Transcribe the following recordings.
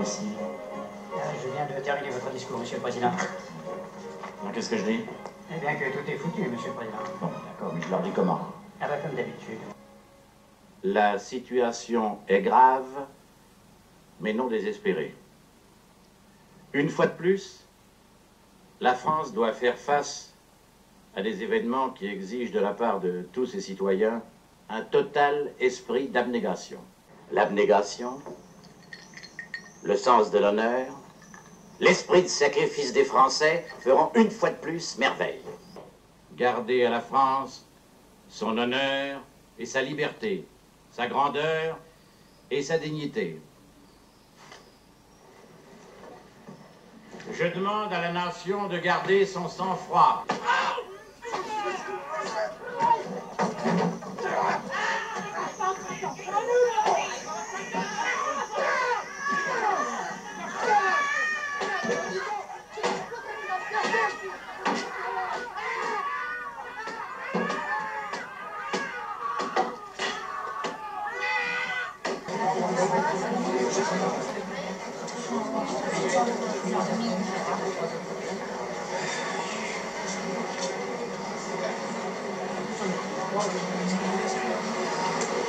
ici? Je viens de terminer votre discours, Monsieur le Président. Alors, qu'est-ce que je dis? Eh bien que tout est foutu, Monsieur le Président. Bon, d'accord, mais je leur dis comment? Ah bah comme d'habitude. La situation est grave, mais non désespérée. Une fois de plus, la France doit faire face à des événements qui exigent de la part de tous ses citoyens un total esprit d'abnégation. L'abnégation, le sens de l'honneur, l'esprit de sacrifice des Français feront une fois de plus merveille. Garder à la France son honneur et sa liberté, sa grandeur et sa dignité. Je demande à la nation de garder son sang-froid.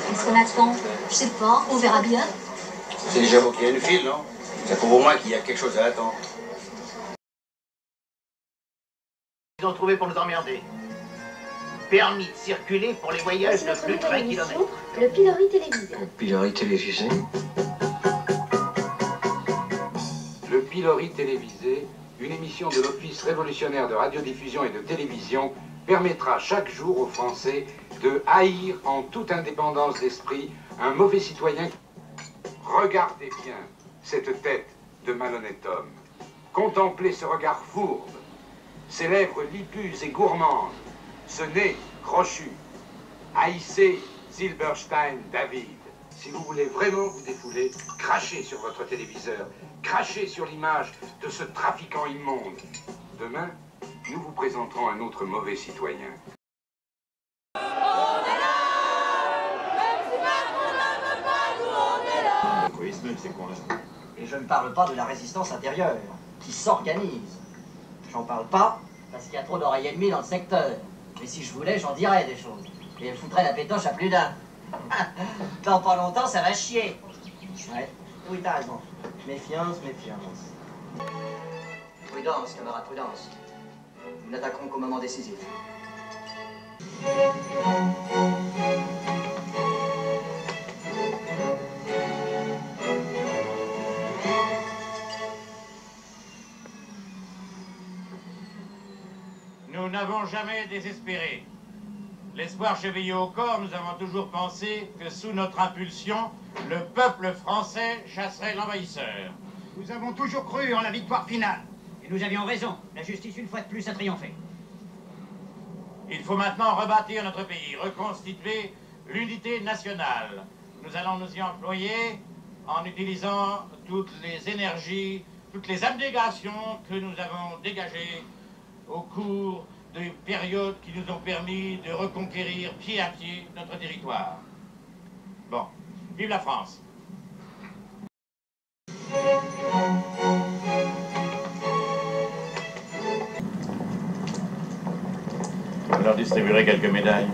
Qu'est-ce qu'on attend? Je sais pas, on verra bien. C'est déjà vous qui avez le fil, non? Ça prouve au moins qu'il y a quelque chose à attendre. Ils ont trouvé pour nous emmerder. Permis de circuler pour les voyages de plus de 20 km. Le pilori télévisé. Le pilori télévisé? Le pilori télévisé, une émission de l'Office révolutionnaire de radiodiffusion et de télévision, permettra chaque jour aux Français de haïr en toute indépendance d'esprit un mauvais citoyen. Regardez bien cette tête de malhonnête homme. Contemplez ce regard fourbe, ces lèvres lipeuses et gourmandes, ce nez crochu. Haïssez Silberstein David. Si vous voulez vraiment vous défouler, crachez sur votre téléviseur, crachez sur l'image de ce trafiquant immonde. Demain, nous vous présenterons un autre mauvais citoyen. L'égoïsme, c'est quoi, là? Et je ne parle pas de la résistance intérieure, qui s'organise. J'en parle pas, parce qu'il y a trop d'oreilles ennemies dans le secteur. Mais si je voulais, j'en dirais des choses. Et elle foutrait la pétoche à plus d'un. Dans pas longtemps, ça va chier. Ouais, oui, t'as raison. Méfiance, méfiance. Prudence, camarade, prudence. Nous n'attaquerons qu'au moment décisif. Nous n'avons jamais désespéré. L'espoir chevillé au corps, nous avons toujours pensé que sous notre impulsion, le peuple français chasserait l'envahisseur. Nous avons toujours cru en la victoire finale. Et nous avions raison. La justice, une fois de plus, a triomphé. Il faut maintenant rebâtir notre pays, reconstituer l'unité nationale. Nous allons nous y employer en utilisant toutes les énergies, toutes les abnégations que nous avons dégagées au cours des périodes qui nous ont permis de reconquérir pied à pied notre territoire. Bon, vive la France! Je leur distribuerai quelques médailles.